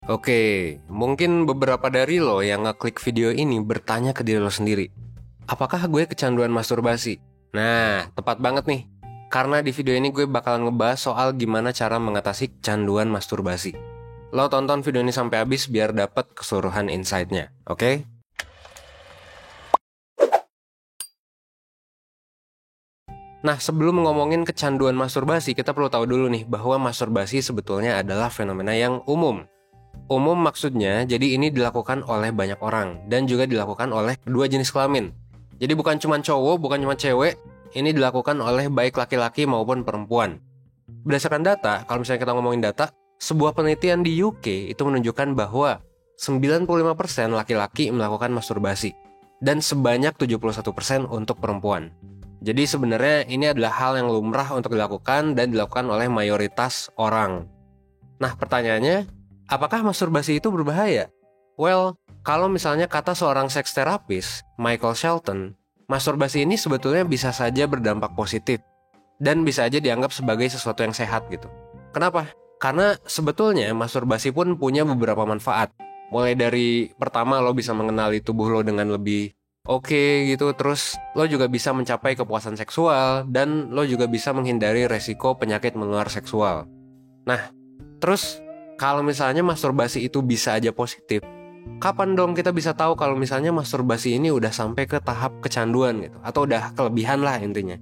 Oke, mungkin beberapa dari lo yang ngeklik video ini bertanya ke diri lo sendiri, apakah gue kecanduan masturbasi? Nah, tepat banget nih. Karena di video ini gue bakalan ngebahas soal gimana cara mengatasi kecanduan masturbasi. Lo tonton video ini sampai habis biar dapet keseluruhan insight-nya, oke? Nah, sebelum ngomongin kecanduan masturbasi, kita perlu tahu dulu nih bahwa masturbasi sebetulnya adalah fenomena yang umum. Umum maksudnya, jadi ini dilakukan oleh banyak orang dan juga dilakukan oleh kedua jenis kelamin. Jadi bukan cuma cowok, bukan cuma cewek, ini dilakukan oleh baik laki-laki maupun perempuan. Berdasarkan data, kalau misalnya kita ngomongin data, sebuah penelitian di UK itu menunjukkan bahwa 95% laki-laki melakukan masturbasi dan sebanyak 71% untuk perempuan. Jadi sebenarnya ini adalah hal yang lumrah untuk dilakukan dan dilakukan oleh mayoritas orang. Nah, pertanyaannya, apakah masturbasi itu berbahaya? Well, kalau misalnya kata seorang seks terapis, Michael Shelton, masturbasi ini sebetulnya bisa saja berdampak positif dan bisa aja dianggap sebagai sesuatu yang sehat gitu. Kenapa? Karena sebetulnya masturbasi pun punya beberapa manfaat. Mulai dari pertama lo bisa mengenali tubuh lo dengan lebih oke gitu, terus lo juga bisa mencapai kepuasan seksual dan lo juga bisa menghindari resiko penyakit menular seksual. Nah, terus kalau misalnya masturbasi itu bisa aja positif, kapan dong kita bisa tahu kalau misalnya masturbasi ini udah sampai ke tahap kecanduan gitu, atau udah kelebihan lah intinya?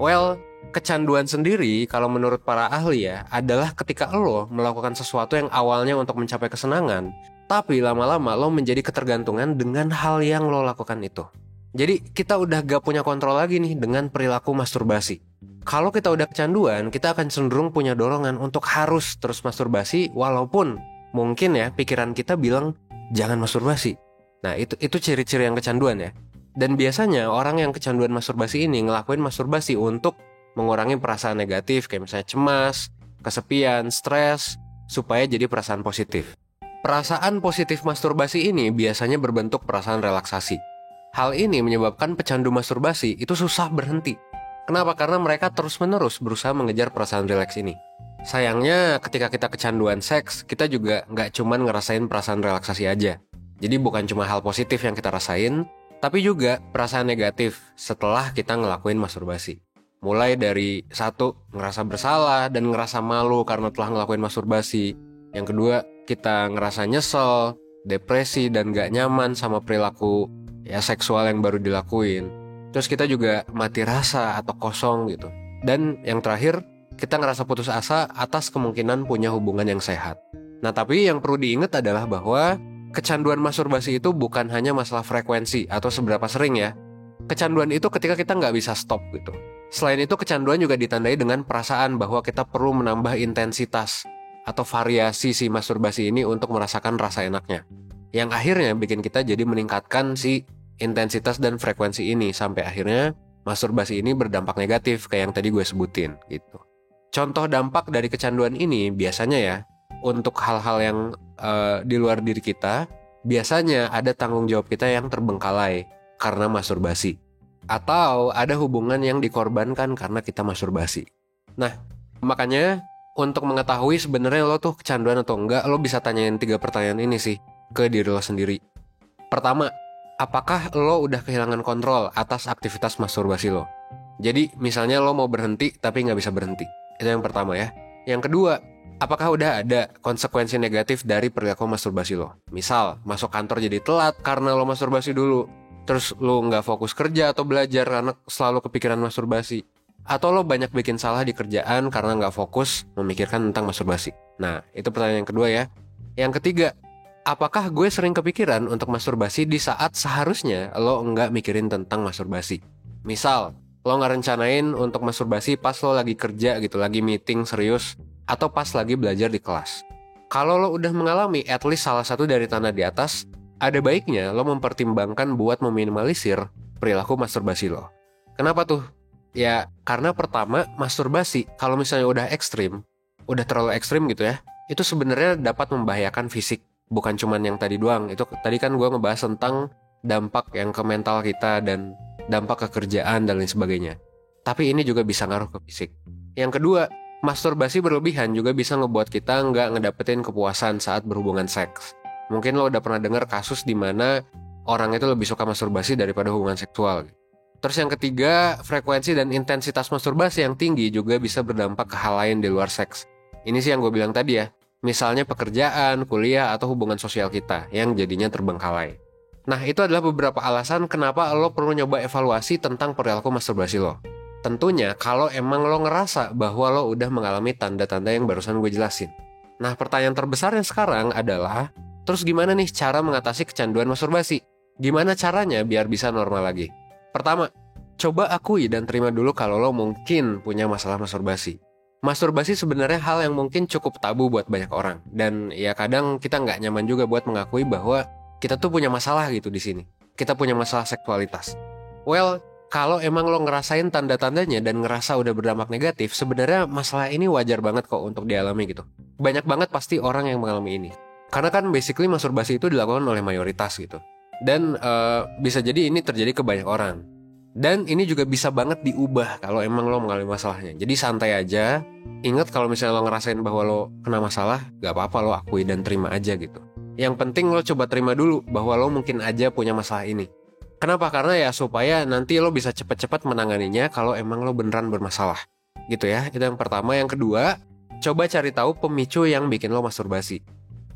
Well, kecanduan sendiri kalau menurut para ahli ya adalah ketika lo melakukan sesuatu yang awalnya untuk mencapai kesenangan, tapi lama-lama lo menjadi ketergantungan dengan hal yang lo lakukan itu. Jadi kita udah gak punya kontrol lagi nih dengan perilaku masturbasi. Kalau kita udah kecanduan, kita akan cenderung punya dorongan untuk harus terus masturbasi walaupun mungkin ya pikiran kita bilang jangan masturbasi. Nah, itu ciri-ciri yang kecanduan ya. Dan biasanya orang yang kecanduan masturbasi ini ngelakuin masturbasi untuk mengurangi perasaan negatif kayak misalnya cemas, kesepian, stres, supaya jadi perasaan positif. Perasaan positif masturbasi ini biasanya berbentuk perasaan relaksasi. Hal ini menyebabkan pecandu masturbasi itu susah berhenti. Kenapa? Karena mereka terus-menerus berusaha mengejar perasaan rileks ini. Sayangnya ketika kita kecanduan seks, kita juga nggak cuma ngerasain perasaan relaksasi aja. Jadi bukan cuma hal positif yang kita rasain, tapi juga perasaan negatif setelah kita ngelakuin masturbasi. Mulai dari satu, ngerasa bersalah dan ngerasa malu karena telah ngelakuin masturbasi. Yang kedua, kita ngerasa nyesel, depresi, dan gak nyaman sama perilaku ya seksual yang baru dilakuin. Terus kita juga mati rasa atau kosong gitu. Dan yang terakhir, kita ngerasa putus asa atas kemungkinan punya hubungan yang sehat. Nah, tapi yang perlu diingat adalah bahwa kecanduan masturbasi itu bukan hanya masalah frekuensi atau seberapa sering ya. Kecanduan itu ketika kita nggak bisa stop gitu. Selain itu, kecanduan juga ditandai dengan perasaan bahwa kita perlu menambah intensitas atau variasi si masturbasi ini untuk merasakan rasa enaknya. Yang akhirnya bikin kita jadi meningkatkan si intensitas dan frekuensi ini sampai akhirnya masturbasi ini berdampak negatif kayak yang tadi gue sebutin gitu. Contoh dampak dari kecanduan ini biasanya ya untuk hal-hal yang di luar diri kita, biasanya ada tanggung jawab kita yang terbengkalai karena masturbasi. Atau ada hubungan yang dikorbankan karena kita masturbasi. Nah, makanya untuk mengetahui sebenarnya lo tuh kecanduan atau enggak, lo bisa tanyain 3 pertanyaan ini sih ke diri lo sendiri. Pertama, apakah lo udah kehilangan kontrol atas aktivitas masturbasi lo? Jadi misalnya lo mau berhenti tapi nggak bisa berhenti. Itu yang pertama ya. Yang kedua, apakah udah ada konsekuensi negatif dari perilaku masturbasi lo? Misal, masuk kantor jadi telat karena lo masturbasi dulu. Terus lo nggak fokus kerja atau belajar karena selalu kepikiran masturbasi. Atau lo banyak bikin salah di kerjaan karena nggak fokus memikirkan tentang masturbasi. Nah, itu pertanyaan yang kedua ya. Yang ketiga, apakah gue sering kepikiran untuk masturbasi di saat seharusnya lo nggak mikirin tentang masturbasi? Misal, lo nggak rencanain untuk masturbasi pas lo lagi kerja gitu, lagi meeting serius, atau pas lagi belajar di kelas. Kalau lo udah mengalami at least salah satu dari tanda di atas, ada baiknya lo mempertimbangkan buat meminimalisir perilaku masturbasi lo. Kenapa tuh? Ya, karena pertama, masturbasi kalau misalnya udah ekstrim, udah terlalu ekstrim gitu ya, itu sebenarnya dapat membahayakan fisik. Bukan cuman yang tadi doang. Itu tadi kan gue ngebahas tentang dampak yang ke mental kita dan dampak ke kerjaan dan lain sebagainya. Tapi ini juga bisa ngaruh ke fisik. Yang kedua, Masturbasi berlebihan juga bisa ngebuat kita nggak ngedapetin kepuasan saat berhubungan seks. Mungkin lo udah pernah dengar kasus di mana orang itu lebih suka masturbasi daripada hubungan seksual. Terus yang ketiga, frekuensi dan intensitas masturbasi yang tinggi juga bisa berdampak ke hal lain di luar seks. Ini sih yang gue bilang tadi ya, misalnya pekerjaan, kuliah, atau hubungan sosial kita yang jadinya terbengkalai. Nah, itu adalah beberapa alasan kenapa lo perlu nyoba evaluasi tentang perilaku masturbasi lo. Tentunya kalau emang lo ngerasa bahwa lo udah mengalami tanda-tanda yang barusan gue jelasin. Nah, pertanyaan terbesarnya sekarang adalah, terus gimana nih cara mengatasi kecanduan masturbasi? Gimana caranya biar bisa normal lagi? Pertama, coba akui dan terima dulu kalau lo mungkin punya masalah masturbasi. Masturbasi sebenarnya hal yang mungkin cukup tabu buat banyak orang. Dan ya kadang kita nggak nyaman juga buat mengakui bahwa kita tuh punya masalah gitu di sini. Kita punya masalah seksualitas. Well, kalau emang lo ngerasain tanda-tandanya dan ngerasa udah berdampak negatif, sebenarnya masalah ini wajar banget kok untuk dialami gitu. Banyak banget pasti orang yang mengalami ini. Karena kan basically masturbasi itu dilakukan oleh mayoritas gitu. Dan bisa jadi ini terjadi ke banyak orang. Dan ini juga bisa banget diubah kalau emang lo mengalami masalahnya. Jadi santai aja. Ingat kalau misalnya lo ngerasain bahwa lo kena masalah, gak apa-apa, lo akui dan terima aja gitu. Yang penting lo coba terima dulu bahwa lo mungkin aja punya masalah ini. Kenapa? Karena ya supaya nanti lo bisa cepat-cepat menanganinya kalau emang lo beneran bermasalah. Gitu ya, itu yang pertama. Yang kedua, coba cari tahu pemicu yang bikin lo masturbasi.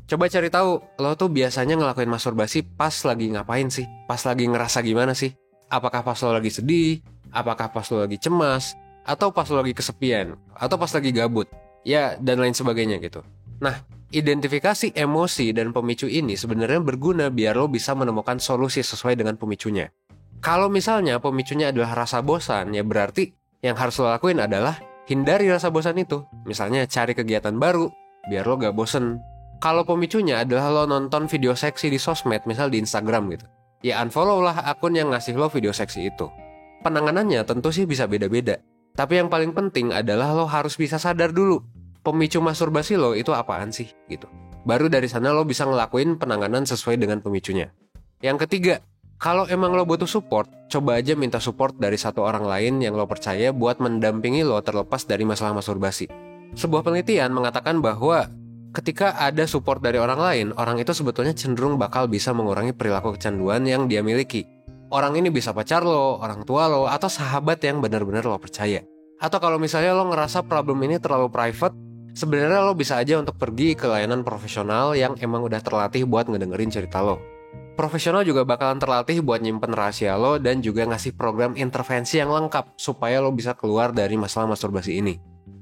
Coba cari tahu, lo tuh biasanya ngelakuin masturbasi pas lagi ngapain sih? Pas lagi ngerasa gimana sih? Apakah pas lo lagi sedih? Apakah pas lo lagi cemas? Atau pas lo lagi kesepian? Atau pas lagi gabut? Ya, dan lain sebagainya gitu. Nah, identifikasi emosi dan pemicu ini sebenarnya berguna biar lo bisa menemukan solusi sesuai dengan pemicunya. Kalau misalnya pemicunya adalah rasa bosan, ya berarti yang harus lo lakuin adalah hindari rasa bosan itu. Misalnya cari kegiatan baru, biar lo gak bosen. Kalau pemicunya adalah lo nonton video seksi di sosmed, misal di Instagram gitu, ya unfollow lah akun yang ngasih lo video seksi itu. Penanganannya tentu sih bisa beda-beda. Tapi yang paling penting adalah lo harus bisa sadar dulu, pemicu masturbasi lo itu apaan sih gitu. Baru dari sana lo bisa ngelakuin penanganan sesuai dengan pemicunya. Yang ketiga, kalau emang lo butuh support, coba aja minta support dari satu orang lain yang lo percaya buat mendampingi lo terlepas dari masalah masturbasi. Sebuah penelitian mengatakan bahwa ketika ada support dari orang lain, orang itu sebetulnya cenderung bakal bisa mengurangi perilaku kecanduan yang dia miliki. Orang ini bisa pacar lo, orang tua lo, atau sahabat yang benar-benar lo percaya. Atau kalau misalnya lo ngerasa problem ini terlalu private, sebenarnya lo bisa aja untuk pergi ke layanan profesional yang emang udah terlatih buat ngedengerin cerita lo. Profesional juga bakalan terlatih buat nyimpen rahasia lo dan juga ngasih program intervensi yang lengkap supaya lo bisa keluar dari masalah masturbasi ini.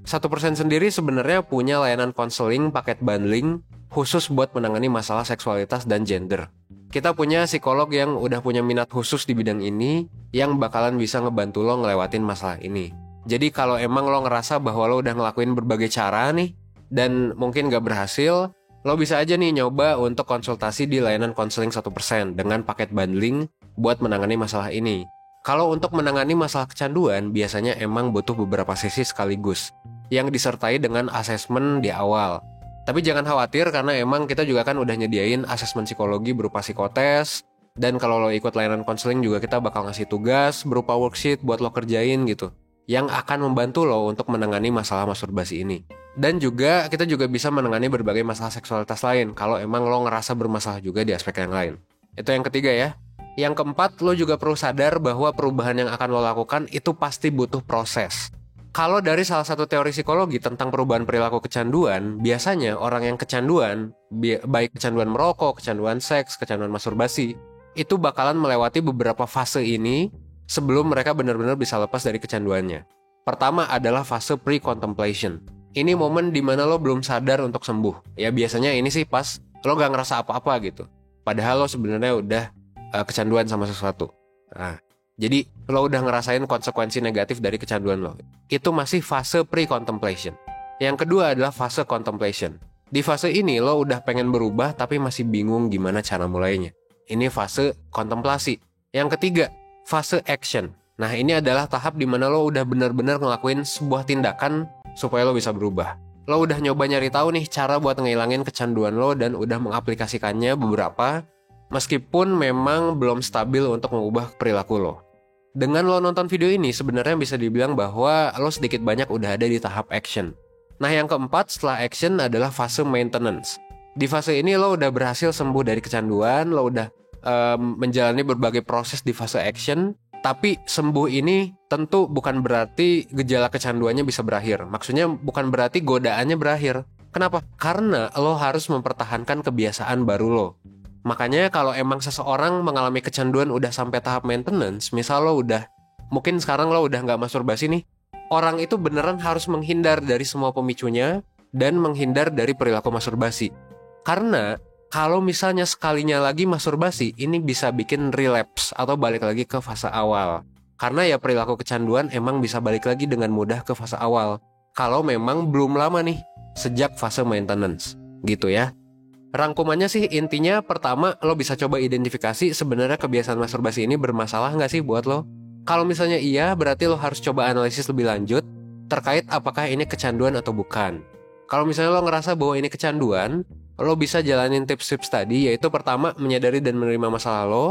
1% sendiri sebenarnya punya layanan konseling paket bundling khusus buat menangani masalah seksualitas dan gender. Kita punya psikolog yang udah punya minat khusus di bidang ini yang bakalan bisa ngebantu lo ngelewatin masalah ini. Jadi kalau emang lo ngerasa bahwa lo udah ngelakuin berbagai cara nih dan mungkin gak berhasil, lo bisa aja nih nyoba untuk konsultasi di layanan konseling 1% dengan paket bundling buat menangani masalah ini. Kalau untuk menangani masalah kecanduan, biasanya emang butuh beberapa sesi sekaligus yang disertai dengan asesmen di awal. Tapi jangan khawatir karena emang kita juga kan udah nyediain asesmen psikologi berupa psikotes. Dan kalau lo ikut layanan konseling juga kita bakal ngasih tugas berupa worksheet buat lo kerjain gitu, yang akan membantu lo untuk menangani masalah masturbasi ini. Dan juga kita juga bisa menangani berbagai masalah seksualitas lain kalau emang lo ngerasa bermasalah juga di aspek yang lain. Itu yang ketiga ya. Yang keempat, lo juga perlu sadar bahwa perubahan yang akan lo lakukan itu pasti butuh proses. Kalau dari salah satu teori psikologi tentang perubahan perilaku kecanduan, biasanya orang yang kecanduan, baik kecanduan merokok, kecanduan seks, kecanduan masturbasi, itu bakalan melewati beberapa fase ini sebelum mereka benar-benar bisa lepas dari kecanduannya. Pertama adalah fase pre-contemplation. Ini momen dimana lo belum sadar untuk sembuh. Ya biasanya ini sih pas lo gak ngerasa apa-apa gitu. Padahal lo sebenarnya udah kecanduan sama sesuatu. Nah, jadi lo udah ngerasain konsekuensi negatif dari kecanduan lo. Itu masih fase pre-contemplation. Yang kedua adalah fase contemplation. Di fase ini lo udah pengen berubah tapi masih bingung gimana cara mulainya. Ini fase kontemplasi. Yang ketiga, fase action. Nah, ini adalah tahap dimana lo udah benar-benar ngelakuin sebuah tindakan supaya lo bisa berubah. Lo udah nyoba nyari tahu nih cara buat ngilangin kecanduan lo dan udah mengaplikasikannya beberapa, meskipun memang belum stabil untuk mengubah perilaku lo. Dengan lo nonton video ini sebenarnya bisa dibilang bahwa lo sedikit banyak udah ada di tahap action. Nah, yang keempat setelah action adalah fase maintenance. Di fase ini lo udah berhasil sembuh dari kecanduan, lo udah menjalani berbagai proses di fase action. Tapi sembuh ini tentu bukan berarti gejala kecanduannya bisa berakhir. Maksudnya bukan berarti godaannya berakhir. Kenapa? Karena lo harus mempertahankan kebiasaan baru lo. Makanya kalau emang seseorang mengalami kecanduan udah sampai tahap maintenance, misal lo udah, mungkin sekarang lo udah nggak masturbasi nih, orang itu beneran harus menghindar dari semua pemicunya dan menghindar dari perilaku masturbasi. Karena kalau misalnya sekalinya lagi masturbasi, ini bisa bikin relapse atau balik lagi ke fase awal. Karena ya perilaku kecanduan emang bisa balik lagi dengan mudah ke fase awal. Kalau memang belum lama nih, sejak fase maintenance. Gitu ya. Rangkumannya sih intinya pertama lo bisa coba identifikasi sebenarnya kebiasaan masturbasi ini bermasalah nggak sih buat lo. Kalau misalnya iya, berarti lo harus coba analisis lebih lanjut terkait apakah ini kecanduan atau bukan. Kalau misalnya lo ngerasa bahwa ini kecanduan, lo bisa jalanin tips-tips tadi, yaitu pertama menyadari dan menerima masalah lo.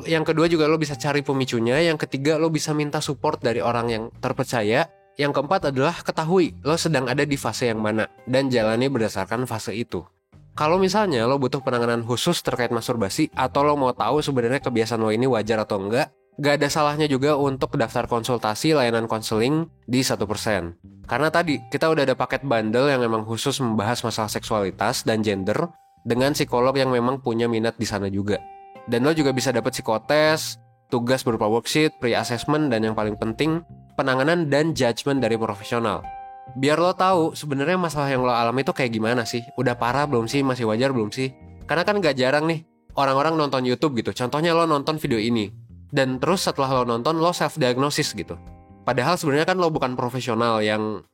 Yang kedua juga lo bisa cari pemicunya. Yang ketiga lo bisa minta support dari orang yang terpercaya. Yang keempat adalah ketahui lo sedang ada di fase yang mana dan jalani berdasarkan fase itu. Kalau misalnya lo butuh penanganan khusus terkait masturbasi atau lo mau tahu sebenarnya kebiasaan lo ini wajar atau enggak, gak ada salahnya juga untuk daftar konsultasi layanan konseling di 1%. Karena tadi kita udah ada paket bundle yang memang khusus membahas masalah seksualitas dan gender dengan psikolog yang memang punya minat di sana juga. Dan lo juga bisa dapat psikotes, tugas berupa worksheet, pre-assessment, dan yang paling penting, penanganan dan judgement dari profesional. Biar lo tahu sebenarnya masalah yang lo alami itu kayak gimana sih? Udah parah belum sih? Masih wajar belum sih? Karena kan gak jarang nih orang-orang nonton YouTube gitu. Contohnya lo nonton video ini, dan terus setelah lo nonton lo self-diagnosis gitu. Padahal sebenarnya kan lo bukan profesional yang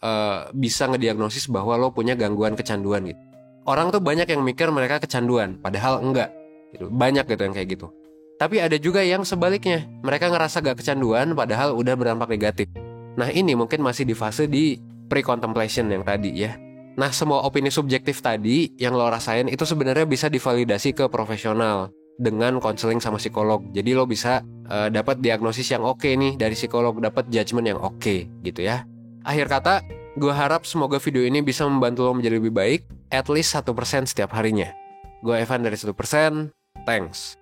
bisa ngediagnosis bahwa lo punya gangguan kecanduan gitu. Orang tuh banyak yang mikir mereka kecanduan, padahal enggak gitu. Banyak gitu yang kayak gitu. Tapi ada juga yang sebaliknya, mereka ngerasa gak kecanduan padahal udah berdampak negatif. Nah ini mungkin masih di fase di pre-contemplation yang tadi ya. Nah semua opini subjektif tadi yang lo rasain itu sebenarnya bisa divalidasi ke profesional dengan konseling sama psikolog. Jadi lo bisa dapat diagnosis yang oke nih dari psikolog, dapat judgement yang oke gitu ya. Akhir kata, gue harap semoga video ini bisa membantu lo menjadi lebih baik, at least 1% setiap harinya. Gue Evan dari 1%, thanks.